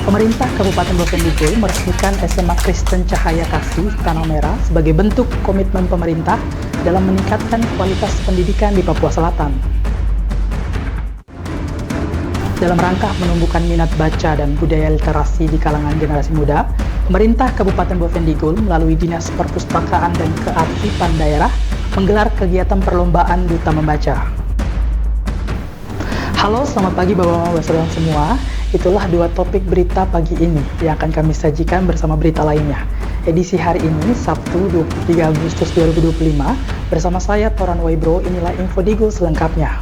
Pemerintah Kabupaten Bovendigul meresmikan SMA Kristen Cahaya Kasih Tanah Merah sebagai bentuk komitmen pemerintah dalam meningkatkan kualitas pendidikan di Papua Selatan. Dalam rangka menumbuhkan minat baca dan budaya literasi di kalangan generasi muda, pemerintah Kabupaten Bovendigul melalui Dinas Perpustakaan dan Kearsipan Daerah menggelar kegiatan perlombaan Duta Membaca. Halo, selamat pagi Bapak-Bapak Saudara semua. Itulah dua topik berita pagi ini yang akan kami sajikan bersama berita lainnya. Edisi hari ini, Sabtu 23 Agustus 2025, bersama saya Toran Waibro, inilah Info Digul selengkapnya.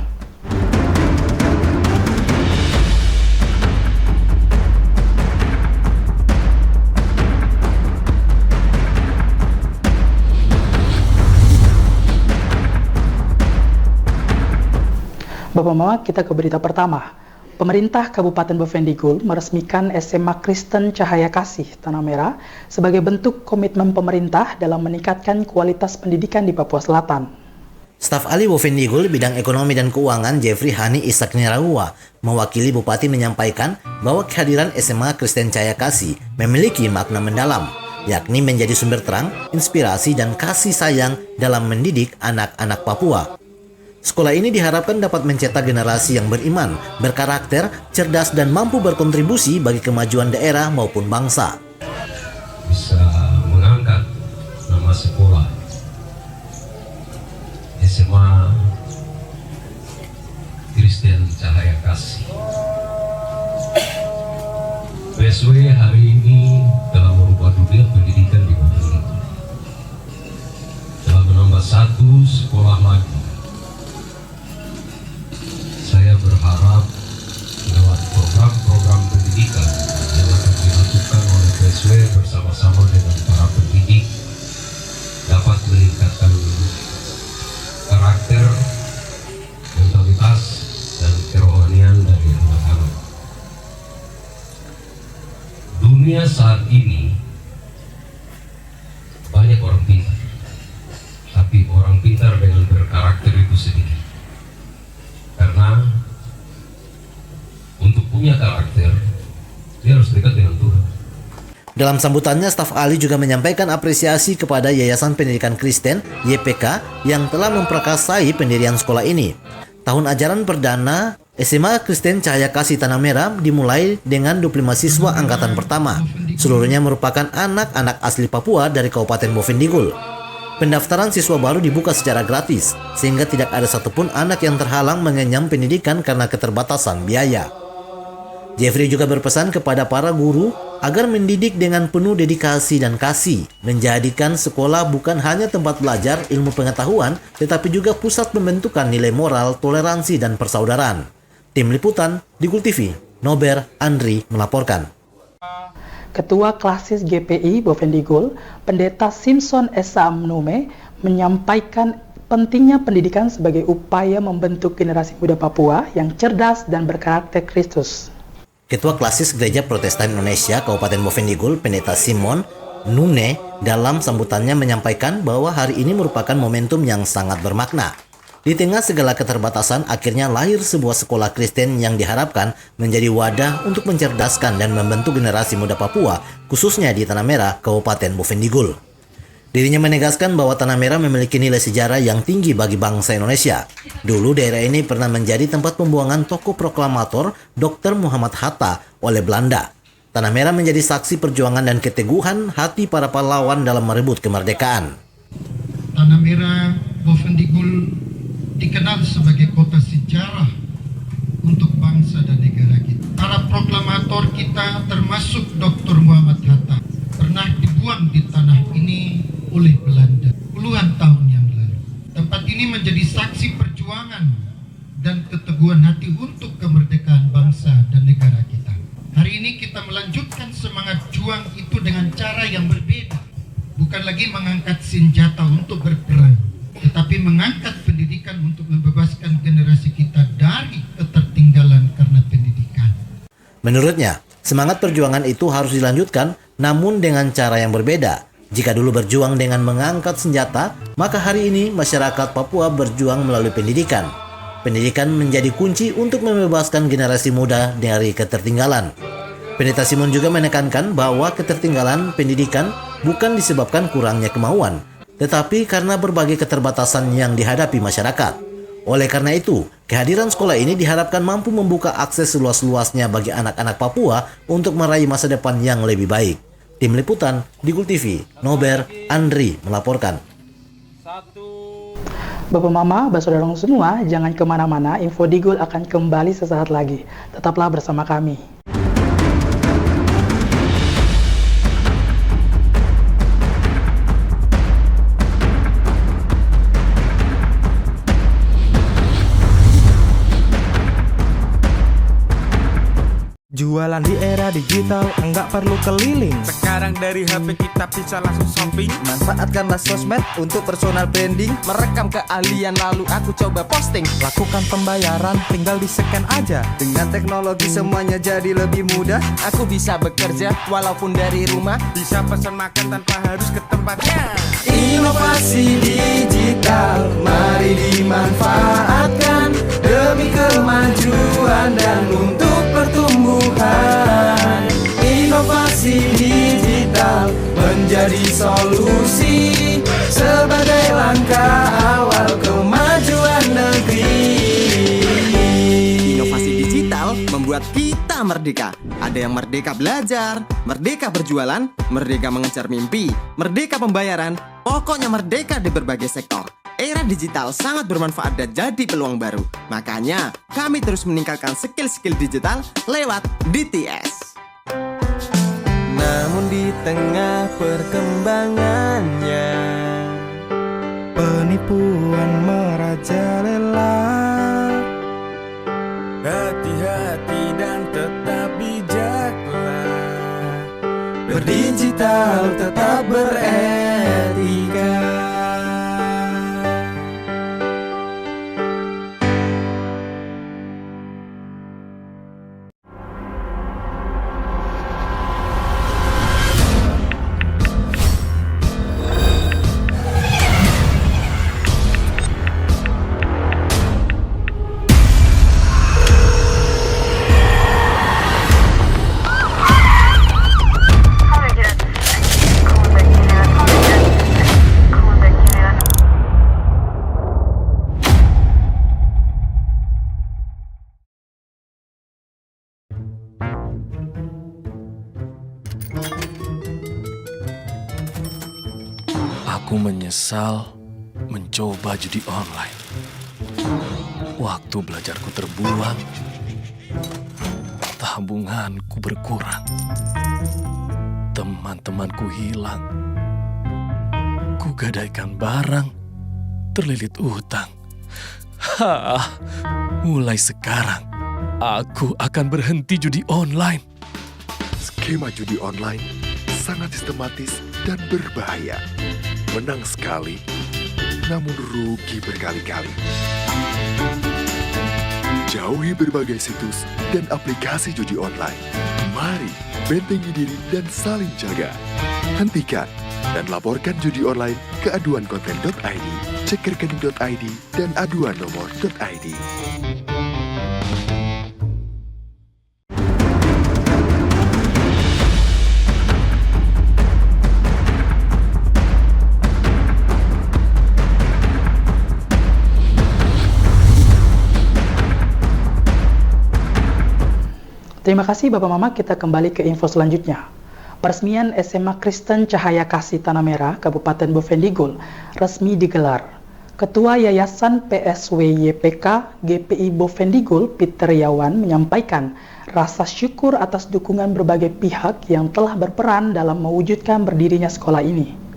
Bapak Mama, kita ke berita pertama. Pemerintah Kabupaten Bovendigul meresmikan SMA Kristen Cahaya Kasih Tanah Merah sebagai bentuk komitmen pemerintah dalam meningkatkan kualitas pendidikan di Papua Selatan. Staf ahli Bovendigul bidang ekonomi dan keuangan Jeffrey Hani Ishak Nirawa mewakili Bupati menyampaikan bahwa kehadiran SMA Kristen Cahaya Kasih memiliki makna mendalam, yakni menjadi sumber terang, inspirasi dan kasih sayang dalam mendidik anak-anak Papua. Sekolah ini diharapkan dapat mencetak generasi yang beriman, berkarakter, cerdas, dan mampu berkontribusi bagi kemajuan daerah maupun bangsa. Bisa mengangkat nama sekolah SMA Kristen Cahaya Kasih. PSW hari ini telah merubah dunia pendidikan di Bovendigul. Telah menambah satu sekolah lagi. Saya berharap lewat program-program pendidikan yang akan dilakukan oleh PSW bersama-sama dengan para pendidik dapat meningkatkan karakter, mentalitas, dan kerohanian dari anak-anak. Dunia saat ini banyak orang pintar, tapi orang pintar dengan berkarakter itu sedikit. Karena untuk punya karakter, dia harus dekat dengan Tuhan. Dalam sambutannya, staf ahli juga menyampaikan apresiasi kepada Yayasan Pendidikan Kristen YPK yang telah memprakarsai pendirian sekolah ini. Tahun ajaran perdana SMA Kristen Cahaya Kasih Tanah Merah dimulai dengan 25 siswa angkatan pertama. Seluruhnya merupakan anak-anak asli Papua dari Kabupaten Bovendigul. Pendaftaran siswa baru dibuka secara gratis, sehingga tidak ada satupun anak yang terhalang mengenyam pendidikan karena keterbatasan biaya. Jeffrey juga berpesan kepada para guru agar mendidik dengan penuh dedikasi dan kasih, menjadikan sekolah bukan hanya tempat belajar ilmu pengetahuan, tetapi juga pusat pembentukan nilai moral, toleransi, dan persaudaraan. Tim Liputan, Digul TV, Nober Andri melaporkan. Ketua Klasis GPI Bovendigul, Pendeta Simpson Esa Mnume, menyampaikan pentingnya pendidikan sebagai upaya membentuk generasi muda Papua yang cerdas dan berkarakter Kristus. Ketua Klasis Gereja Protestan Indonesia Kabupaten Bovendigul, Pendeta Simon Nune, dalam sambutannya menyampaikan bahwa hari ini merupakan momentum yang sangat bermakna. Di tengah segala keterbatasan, akhirnya lahir sebuah sekolah Kristen yang diharapkan menjadi wadah untuk mencerdaskan dan membentuk generasi muda Papua, khususnya di Tanah Merah, Kabupaten Bovendigul. Dirinya menegaskan bahwa Tanah Merah memiliki nilai sejarah yang tinggi bagi bangsa Indonesia. Dulu daerah ini pernah menjadi tempat pembuangan tokoh proklamator Dr. Muhammad Hatta oleh Belanda. Tanah Merah menjadi saksi perjuangan dan keteguhan hati para pahlawan dalam merebut kemerdekaan. Tanah Merah Bovendigul dikenal sebagai kota sejarah untuk bangsa dan negara kita. Para proklamator kita termasuk Dr. Muhammad Hatta pernah dibuang di tanah ini oleh Belanda puluhan tahun yang lalu. Tempat ini menjadi saksi perjuangan dan keteguhan hati untuk kemerdekaan bangsa dan negara kita. Hari ini kita melanjutkan semangat juang itu dengan cara yang berbeda. Bukan lagi mengangkat senjata untuk berperang, tetapi mengangkat pendidikan untuk membebaskan generasi kita dari ketertinggalan karena pendidikan. Menurutnya, semangat perjuangan itu harus dilanjutkan, namun dengan cara yang berbeda. Jika dulu berjuang dengan mengangkat senjata, maka hari ini masyarakat Papua berjuang melalui pendidikan. Pendidikan menjadi kunci untuk membebaskan generasi muda dari ketertinggalan. Pendeta Simon juga menekankan bahwa ketertinggalan pendidikan bukan disebabkan kurangnya kemauan, tetapi karena berbagai keterbatasan yang dihadapi masyarakat. Oleh karena itu, kehadiran sekolah ini diharapkan mampu membuka akses seluas-luasnya bagi anak-anak Papua untuk meraih masa depan yang lebih baik. Tim Liputan, Digul TV, Nober, Andri melaporkan. Bapak Mama, saudara semua, jangan kemana-mana, info Digul akan kembali sesaat lagi. Tetaplah bersama kami. Jualan di era digital, enggak perlu keliling. Sekarang dari HP kita bisa langsung shopping. Manfaatkanlah sosmed untuk personal branding. Merekam keahlian lalu aku coba posting. Lakukan pembayaran, tinggal di-scan aja. Dengan teknologi semuanya jadi lebih mudah. Aku bisa bekerja walaupun dari rumah. Bisa pesan makan tanpa harus ke tempatnya. Inovasi digital, mari dimanfaatkan demi kemajuan dan untuk pertumbuhan. Inovasi digital menjadi solusi sebagai langkah awal kemajuan negeri. Inovasi digital membuat kita merdeka. Ada yang merdeka belajar, merdeka berjualan, merdeka mengejar mimpi, merdeka pembayaran, pokoknya merdeka di berbagai sektor. Era digital sangat bermanfaat dan jadi peluang baru. Makanya, kami terus meningkatkan skill-skill digital lewat DTS. Namun di tengah perkembangannya, Penipuan merajalela. hati-hati dan tetap bijaklah. Berdigital tetap beretika. Aku menyesal mencoba judi online. Waktu belajarku terbuang, tabunganku berkurang, teman-temanku hilang, kugadaikan barang, terlilit utang. Mulai sekarang, aku akan berhenti judi online. Skema judi online sangat sistematis dan berbahaya. Menang sekali, namun rugi berkali-kali. Jauhi berbagai situs dan aplikasi judi online. Mari bentengi diri dan saling jaga. Hentikan dan laporkan judi online ke aduankonten.id, cekerkening.id, dan aduannomor.id. Terima kasih Bapak Mama, kita kembali ke info selanjutnya. Peresmian SMA Kristen Cahaya Kasih Tanah Merah, Kabupaten Bovendigul, resmi digelar. Ketua Yayasan PSW YPK GPI Bovendigul, Peter Yawan, menyampaikan rasa syukur atas dukungan berbagai pihak yang telah berperan dalam mewujudkan berdirinya sekolah ini.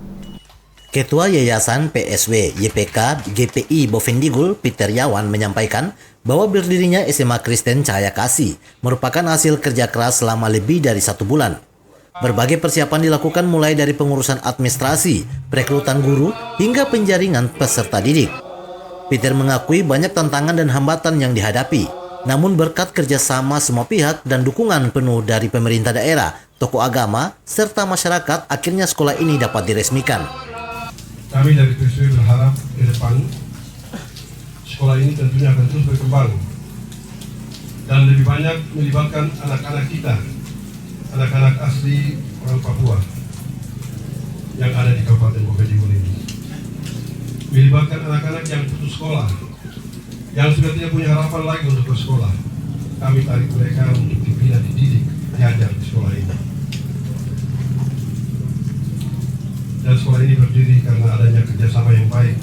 Ketua Yayasan PSW YPK GPI Bovendigul, Peter Yawan, menyampaikan bahwa berdirinya SMA Kristen Cahaya Kasih merupakan hasil kerja keras selama lebih dari 1 bulan. Berbagai persiapan dilakukan mulai dari pengurusan administrasi, perekrutan guru, hingga penjaringan peserta didik. Peter mengakui banyak tantangan dan hambatan yang dihadapi, namun berkat kerjasama semua pihak dan dukungan penuh dari pemerintah daerah, tokoh agama, serta masyarakat, akhirnya sekolah ini dapat diresmikan. Kami dari PSW berharap ke depan sekolah ini tentunya akan terus berkembang dan lebih banyak melibatkan anak-anak kita anak-anak asli orang Papua yang ada di Kabupaten Bovendigul ini. Melibatkan anak-anak yang putus sekolah, yang sudah tidak punya harapan lagi untuk bersekolah. Kami tarik mereka untuk dibina, dididik, diajar di sekolah ini. Dan sekolah ini berdiri karena adanya kerjasama yang baik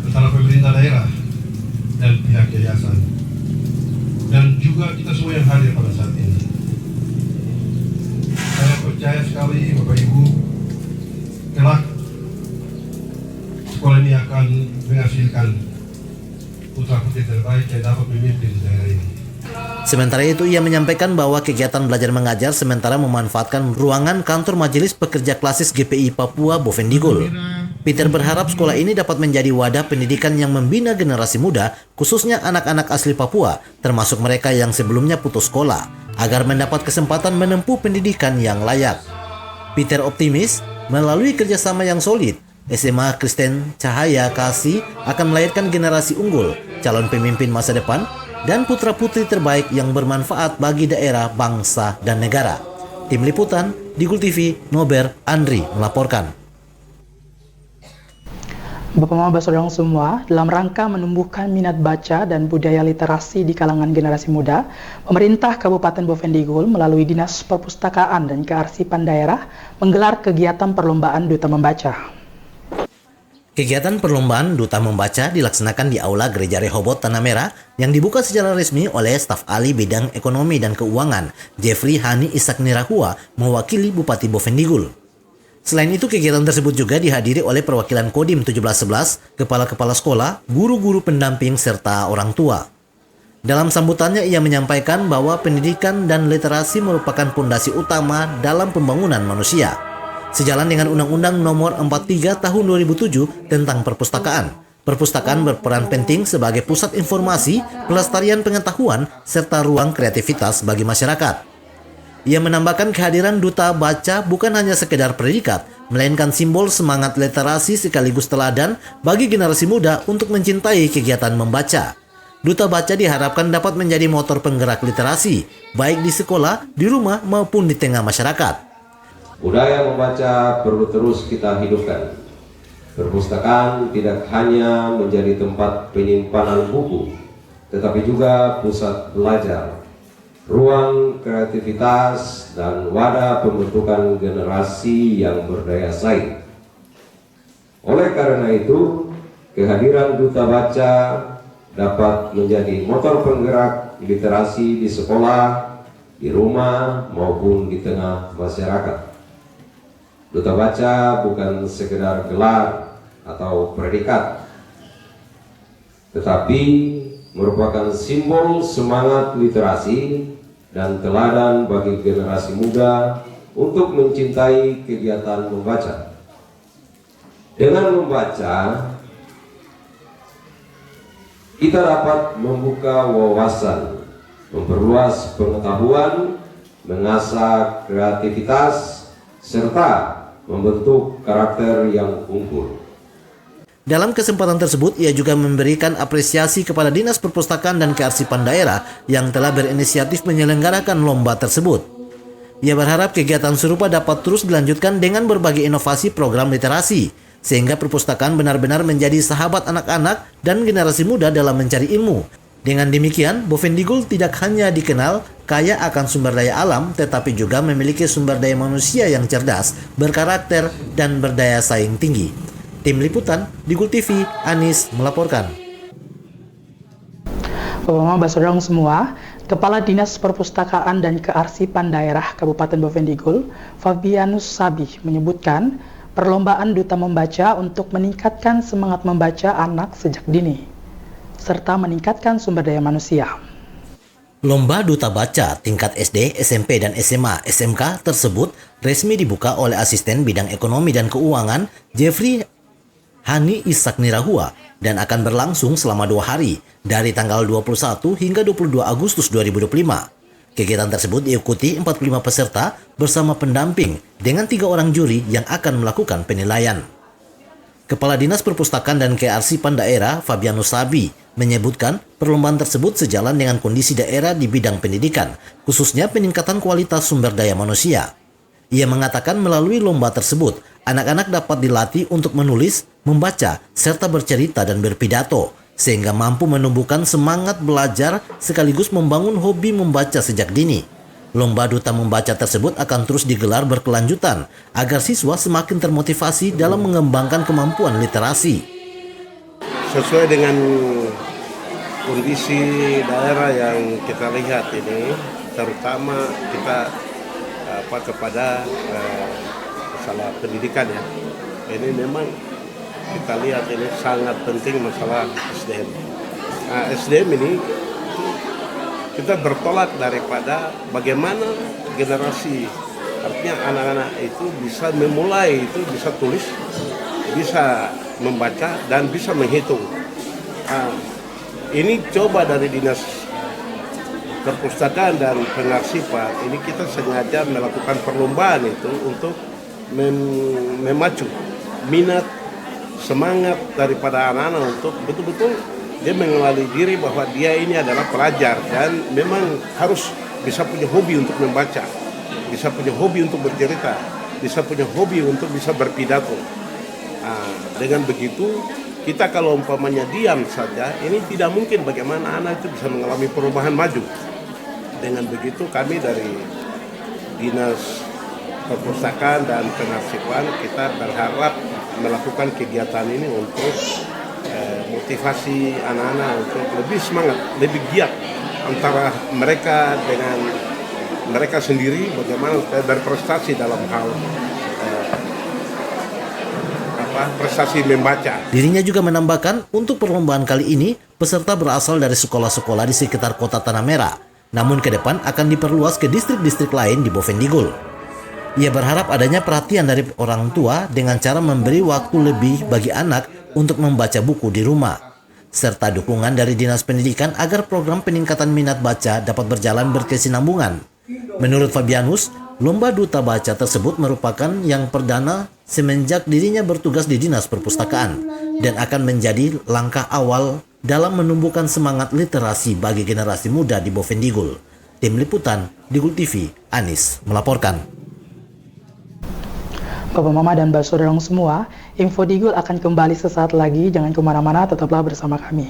antara pemerintah daerah dan pihak yayasan, dan juga kita semua yang hadir pada saat ini. Saya percaya sekali Bapak Ibu, kelak sekolah ini akan menghasilkan putra-putri terbaik yang dapat memimpin daerah ini. Sementara itu, ia menyampaikan bahwa kegiatan belajar mengajar sementara memanfaatkan ruangan kantor Majelis Pekerja Klasis GPI Papua Bovendigul. Peter berharap sekolah ini dapat menjadi wadah pendidikan yang membina generasi muda, khususnya anak-anak asli Papua, termasuk mereka yang sebelumnya putus sekolah, agar mendapat kesempatan menempuh pendidikan yang layak. Peter optimis, melalui kerjasama yang solid, SMA Kristen Cahaya Kasih akan melahirkan generasi unggul, calon pemimpin masa depan, dan putra-putri terbaik yang bermanfaat bagi daerah, bangsa, dan negara. Tim Liputan, Digul TV, Nober, Andri melaporkan. Bapak-Bapak Saudara semua, dalam rangka menumbuhkan minat baca dan budaya literasi di kalangan generasi muda, pemerintah Kabupaten Bovendigul melalui Dinas Perpustakaan dan Kearsipan Daerah menggelar kegiatan perlombaan Duta Membaca. Kegiatan perlombaan Duta Membaca dilaksanakan di Aula Gereja Rehoboth Tanah Merah yang dibuka secara resmi oleh staf ahli bidang ekonomi dan keuangan, Jeffrey Hani Ishak Nirahua, mewakili Bupati Bovendigul. Selain itu, kegiatan tersebut juga dihadiri oleh perwakilan Kodim 1711, kepala-kepala sekolah, guru-guru pendamping, serta orang tua. Dalam sambutannya, ia menyampaikan bahwa pendidikan dan literasi merupakan pondasi utama dalam pembangunan manusia. Sejalan dengan Undang-Undang Nomor 43 Tahun 2007 tentang perpustakaan, perpustakaan berperan penting sebagai pusat informasi, pelestarian pengetahuan, serta ruang kreativitas bagi masyarakat. Ia menambahkan kehadiran Duta Baca bukan hanya sekedar predikat, melainkan simbol semangat literasi sekaligus teladan bagi generasi muda untuk mencintai kegiatan membaca. Duta Baca diharapkan dapat menjadi motor penggerak literasi, baik di sekolah, di rumah, maupun di tengah masyarakat. Budaya membaca perlu terus kita hidupkan. Perpustakaan tidak hanya menjadi tempat penyimpanan buku, tetapi juga pusat belajar, ruang kreativitas, dan wadah pembentukan generasi yang berdaya saing. Oleh karena itu, kehadiran Duta Baca dapat menjadi motor penggerak literasi di sekolah, di rumah, maupun di tengah masyarakat. Duta Baca bukan sekedar gelar atau predikat, tetapi merupakan simbol semangat literasi dan teladan bagi generasi muda untuk mencintai kegiatan membaca. Dengan membaca, kita dapat membuka wawasan, memperluas pengetahuan, mengasah kreativitas, serta membentuk karakter yang unggul. Dalam kesempatan tersebut, ia juga memberikan apresiasi kepada Dinas Perpustakaan dan Kearsipan Daerah yang telah berinisiatif menyelenggarakan lomba tersebut. Ia berharap kegiatan serupa dapat terus dilanjutkan dengan berbagai inovasi program literasi, sehingga perpustakaan benar-benar menjadi sahabat anak-anak dan generasi muda dalam mencari ilmu. Dengan demikian, Bovendigul tidak hanya dikenal kaya akan sumber daya alam, tetapi juga memiliki sumber daya manusia yang cerdas, berkarakter, dan berdaya saing tinggi. Tim Liputan, Digul TV, Anis melaporkan. Bapak-Bapak Saudara semua, Kepala Dinas Perpustakaan dan Kearsipan Daerah Kabupaten Bovendigul, Fabianus Sabih, menyebutkan perlombaan Duta Membaca untuk meningkatkan semangat membaca anak sejak dini, serta meningkatkan sumber daya manusia. Lomba Duta Baca tingkat SD, SMP, dan SMA SMK tersebut resmi dibuka oleh Asisten Bidang Ekonomi dan Keuangan Jeffrey Hani Ishak Nirahua dan akan berlangsung selama 2 hari dari tanggal 21 hingga 22 Agustus 2025. Kegiatan tersebut diikuti 45 peserta bersama pendamping dengan 3 orang juri yang akan melakukan penilaian. Kepala Dinas Perpustakaan dan Kearsipan Daerah Fabianus Sabi menyebutkan perlombaan tersebut sejalan dengan kondisi daerah di bidang pendidikan, khususnya peningkatan kualitas sumber daya manusia. Ia mengatakan melalui lomba tersebut, anak-anak dapat dilatih untuk menulis, membaca, serta bercerita dan berpidato, sehingga mampu menumbuhkan semangat belajar sekaligus membangun hobi membaca sejak dini. Lomba Duta Membaca tersebut akan terus digelar berkelanjutan agar siswa semakin termotivasi dalam mengembangkan kemampuan literasi. Sesuai dengan kondisi daerah yang kita lihat ini, terutama kita kepada masalah pendidikan ya. Ini memang kita lihat ini sangat penting masalah SDM. Nah, SDM ini kita bertolak daripada bagaimana generasi, artinya anak-anak itu bisa memulai, itu bisa tulis, bisa membaca, dan bisa menghitung. Nah, ini coba dari Dinas Perpustakaan dan Pengarsipan, ini kita sengaja melakukan perlombaan itu untuk memacu minat, semangat daripada anak-anak untuk betul-betul dia mengenali diri bahwa dia ini adalah pelajar dan memang harus bisa punya hobi untuk membaca, bisa punya hobi untuk bercerita, bisa punya hobi untuk bisa berpidato. Nah, dengan begitu kita kalau umpamanya diam saja, ini tidak mungkin bagaimana anak itu bisa mengalami perubahan maju. Dengan begitu kami dari Dinas Perpustakaan dan Pengarsipan kita berharap melakukan kegiatan ini untuk motivasi anak-anak untuk lebih semangat, lebih giat antara mereka dengan mereka sendiri bagaimana berprestasi dalam hal prestasi membaca. Dirinya juga menambahkan untuk perlombaan kali ini peserta berasal dari sekolah-sekolah di sekitar kota Tanah Merah, namun ke depan akan diperluas ke distrik-distrik lain di Bovendigul. Ia berharap adanya perhatian dari orang tua dengan cara memberi waktu lebih bagi anak untuk membaca buku di rumah, serta dukungan dari Dinas Pendidikan agar program peningkatan minat baca dapat berjalan berkesinambungan. Menurut Fabianus, lomba Duta Baca tersebut merupakan yang perdana semenjak dirinya bertugas di Dinas Perpustakaan dan akan menjadi langkah awal dalam menumbuhkan semangat literasi bagi generasi muda di Bovendigul. Tim Liputan, Digul TV, Anis melaporkan. Bapak Mama dan Mbak Saudara semua, Info Digul akan kembali sesaat lagi. Jangan kemana-mana, tetaplah bersama kami.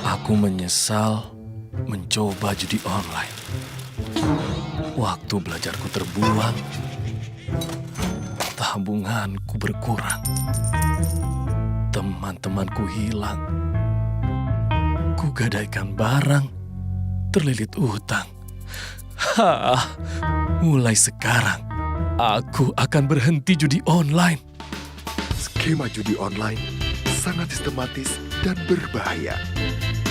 Aku menyesal mencoba judi online. Waktu belajarku terbuang, tabunganku berkurang, teman-temanku hilang, kugadaikan barang, terlilit utang. Mulai sekarang, aku akan berhenti judi online. Skema judi online sangat sistematis dan berbahaya.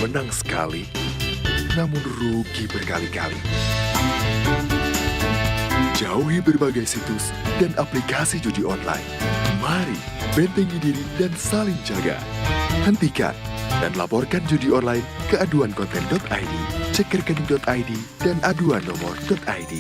Menang sekali, namun rugi berkali-kali. Jauhi berbagai situs dan aplikasi judi online. Mari bentengi diri dan saling jaga. Hentikan dan laporkan judi online ke aduankonten.id, cekerkening.id, dan aduannomor.id.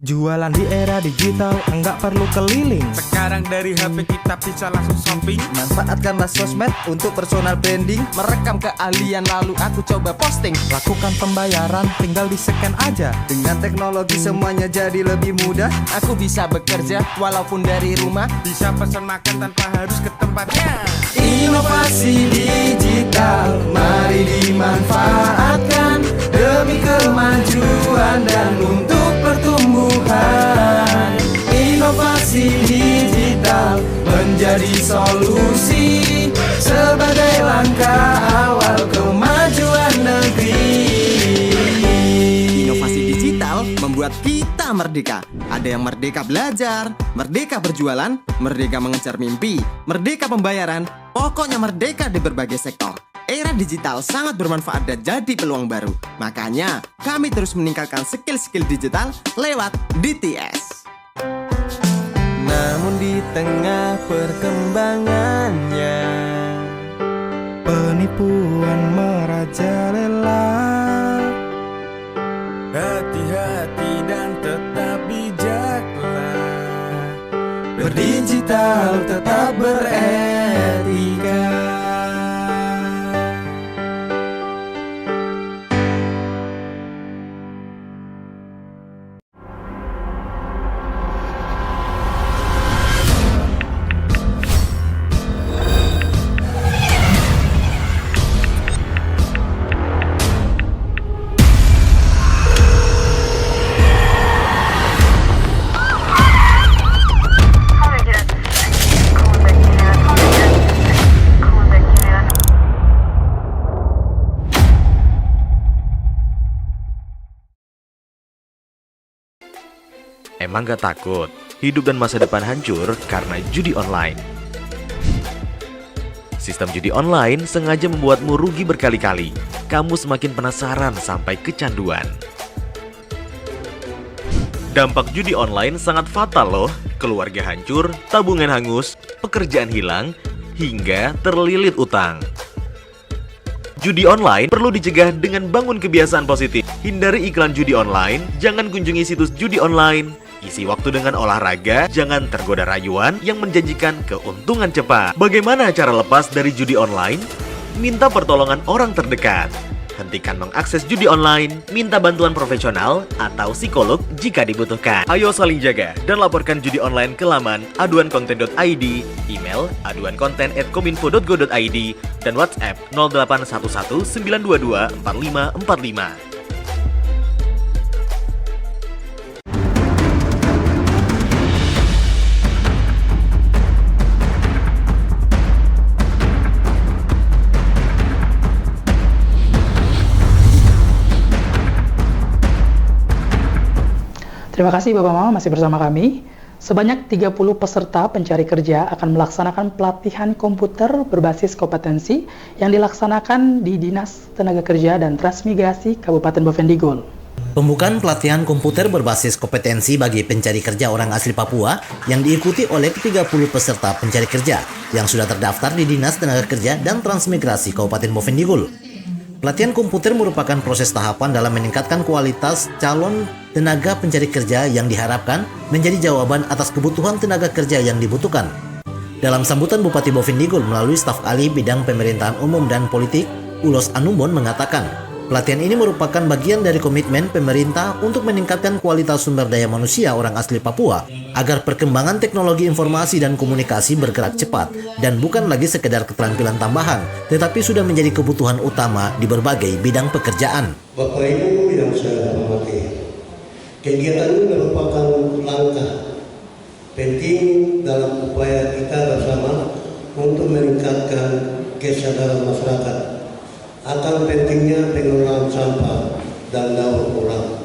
Jualan di era digital, enggak perlu keliling. Sekarang dari HP kita bisa langsung shopping. Manfaatkanlah sosmed untuk personal branding. Merekam keahlian lalu aku coba posting. Lakukan pembayaran, tinggal di-scan aja. Dengan teknologi semuanya jadi lebih mudah. Aku bisa bekerja walaupun dari rumah. Bisa pesan makan tanpa harus ke tempatnya. Inovasi digital, mari dimanfaatkan demi kemajuan dan untuk pertumbuhan. Inovasi digital menjadi solusi sebagai langkah awal kemajuan negeri. Inovasi digital membuat kita merdeka. Ada yang merdeka belajar, merdeka berjualan, merdeka mengejar mimpi, merdeka pembayaran, pokoknya merdeka di berbagai sektor. Era digital sangat bermanfaat dan jadi peluang baru. Makanya, kami terus meningkatkan skill-skill digital lewat DTS. Namun di tengah perkembangannya, Penipuan merajalela. hati-hati dan tetap bijaklah. Berdigital tetap beretika. Emang gak takut hidup dan masa depan hancur karena judi online? Sistem judi online sengaja membuatmu rugi berkali-kali. Kamu semakin penasaran sampai kecanduan. Dampak judi online sangat fatal loh. Keluarga hancur, tabungan hangus, pekerjaan hilang, hingga terlilit utang. Judi online perlu dicegah dengan bangun kebiasaan positif. Hindari iklan judi online, jangan kunjungi situs judi online. Isi waktu dengan olahraga, jangan tergoda rayuan yang menjanjikan keuntungan cepat. Bagaimana cara lepas dari judi online? Minta pertolongan orang terdekat. Hentikan mengakses judi online, minta bantuan profesional atau psikolog jika dibutuhkan. Ayo saling jaga dan laporkan judi online ke laman aduankonten.id, email aduankonten@kominfo.go.id, dan WhatsApp 0811 922 4545. Terima kasih Bapak Mama masih bersama kami. Sebanyak 30 peserta pencari kerja akan melaksanakan pelatihan komputer berbasis kompetensi yang dilaksanakan di Dinas Tenaga Kerja dan Transmigrasi Kabupaten Bovendigul. Pembukaan pelatihan komputer berbasis kompetensi bagi pencari kerja orang asli Papua yang diikuti oleh 30 peserta pencari kerja yang sudah terdaftar di Dinas Tenaga Kerja dan Transmigrasi Kabupaten Bovendigul. Pelatihan komputer merupakan proses tahapan dalam meningkatkan kualitas calon tenaga pencari kerja yang diharapkan menjadi jawaban atas kebutuhan tenaga kerja yang dibutuhkan. Dalam sambutan Bupati Bovendigul melalui staf ahli bidang pemerintahan umum dan politik, Ulos Anumbon mengatakan, pelatihan ini merupakan bagian dari komitmen pemerintah untuk meningkatkan kualitas sumber daya manusia orang asli Papua agar perkembangan teknologi informasi dan komunikasi bergerak cepat dan bukan lagi sekedar keterampilan tambahan, tetapi sudah menjadi kebutuhan utama di berbagai bidang pekerjaan. Bapak Ibu yang saya hormati, kegiatan ini merupakan langkah penting dalam upaya kita bersama untuk meningkatkan kesadaran masyarakat akan pentingnya pengelolaan sampah dan daur ulang.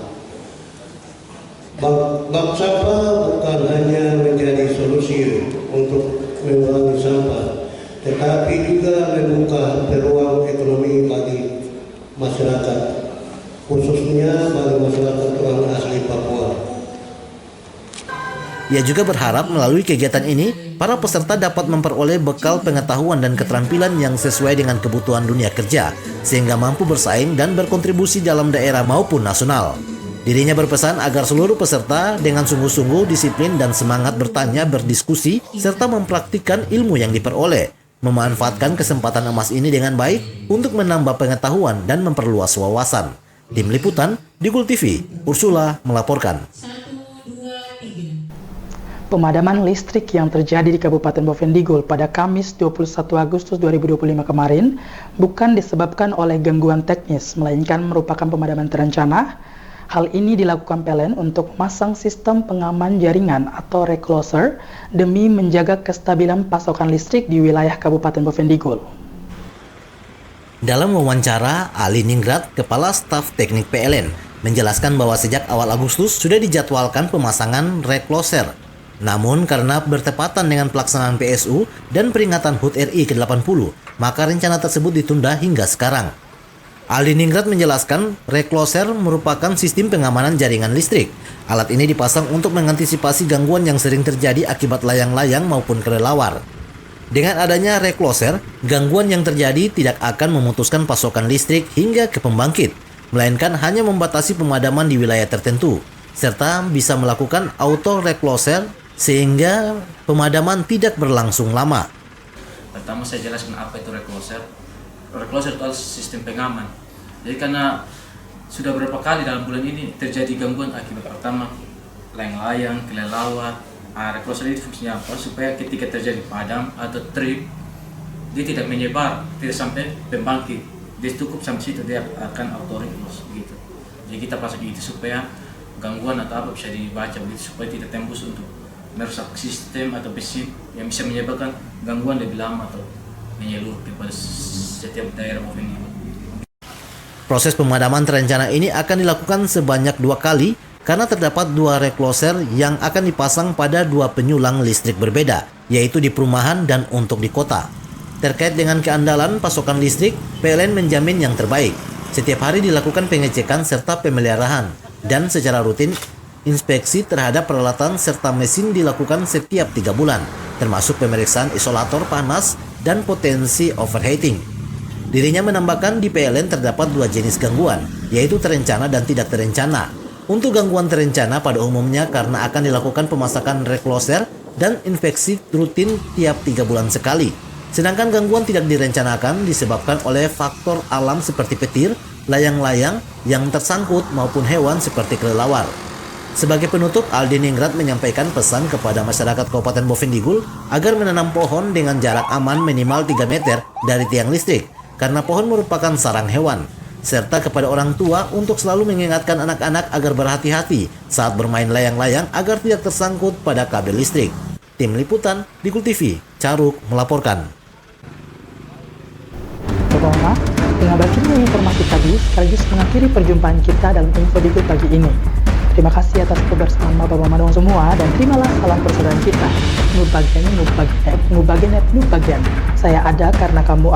Bank sampah bukan hanya menjadi solusi untuk mengurangi sampah, tetapi juga membuka peluang ekonomi bagi masyarakat, khususnya bagi masyarakat orang asli Papua. Ia juga berharap melalui kegiatan ini, para peserta dapat memperoleh bekal pengetahuan dan keterampilan yang sesuai dengan kebutuhan dunia kerja, sehingga mampu bersaing dan berkontribusi dalam daerah maupun nasional. Dirinya berpesan agar seluruh peserta dengan sungguh-sungguh disiplin dan semangat bertanya, berdiskusi, serta mempraktikkan ilmu yang diperoleh, memanfaatkan kesempatan emas ini dengan baik untuk menambah pengetahuan dan memperluas wawasan. Tim Liputan, Digul TV, Ursula melaporkan. Pemadaman listrik yang terjadi di Kabupaten Bovendigul pada Kamis 21 Agustus 2025 kemarin bukan disebabkan oleh gangguan teknis, melainkan merupakan pemadaman terencana. Hal ini dilakukan PLN untuk memasang sistem pengaman jaringan atau recloser demi menjaga kestabilan pasokan listrik di wilayah Kabupaten Bovendigul. Dalam wawancara, Ali Ningrat, Kepala Staf Teknik PLN, menjelaskan bahwa sejak awal Agustus sudah dijadwalkan pemasangan recloser. Namun karena bertepatan dengan pelaksanaan PSU dan peringatan HUT RI ke-80, maka rencana tersebut ditunda hingga sekarang. Aldiningrat menjelaskan, recloser merupakan sistem pengamanan jaringan listrik. Alat ini dipasang untuk mengantisipasi gangguan yang sering terjadi akibat layang-layang maupun kelelawar. Dengan adanya recloser, gangguan yang terjadi tidak akan memutuskan pasokan listrik hingga ke pembangkit, melainkan hanya membatasi pemadaman di wilayah tertentu, serta bisa melakukan auto recloser sehingga pemadaman tidak berlangsung lama. Pertama saya jelaskan apa itu recloser. Recloser itu adalah sistem pengaman. Jadi karena sudah beberapa kali dalam bulan ini terjadi gangguan akibat pertama layang-layang, kelelawar. Recloser itu fungsinya apa? Supaya ketika terjadi padam atau trip, dia tidak menyebar, tidak sampai pembangkit. Dia cukup sampai situ, dia akan auto reclose gitu. Jadi kita pasang itu supaya gangguan atau apa bisa dibaca begitu, supaya tidak tembus untuk merusak sistem atau mesin yang bisa menyebabkan gangguan lebih lama atau menyeluruh kepada setiap daerah Bovendigul. Proses pemadaman terencana ini akan dilakukan sebanyak 2 kali karena terdapat 2 recloser yang akan dipasang pada 2 penyulang listrik berbeda, yaitu di perumahan dan untuk di kota. Terkait dengan keandalan pasokan listrik, PLN menjamin yang terbaik. Setiap hari dilakukan pengecekan serta pemeliharaan, dan secara rutin inspeksi terhadap peralatan serta mesin dilakukan setiap 3 bulan, termasuk pemeriksaan isolator panas dan potensi overheating. Dirinya menambahkan di PLN terdapat 2 jenis gangguan, yaitu terencana dan tidak terencana. Untuk gangguan terencana pada umumnya karena akan dilakukan pemasakan recloser dan inspeksi rutin tiap 3 bulan sekali. Sedangkan gangguan tidak direncanakan disebabkan oleh faktor alam seperti petir, layang-layang yang tersangkut maupun hewan seperti kelelawar. Sebagai penutup, Aldiningrat menyampaikan pesan kepada masyarakat Kabupaten Bovendigul agar menanam pohon dengan jarak aman minimal 3 meter dari tiang listrik, karena pohon merupakan sarang hewan, serta kepada orang tua untuk selalu mengingatkan anak-anak agar berhati-hati saat bermain layang-layang agar tidak tersangkut pada kabel listrik. Tim Liputan, Digul TV, Caruk melaporkan. Bapak-bapak, dengan berakhirnya informasi tadi sekaligus mengakhiri perjumpaan kita dalam info Digul pagi ini. Terima kasih atas kebersamaan Bapak-bapak semua dan terimalah salam persaudaraan kita. Nubagenet. Saya ada karena kamu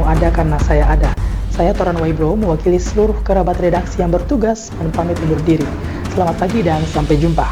ada karena saya ada. Saya Toran Waibro mewakili seluruh kerabat redaksi yang bertugas dan pamit undur diri. Selamat pagi dan sampai jumpa.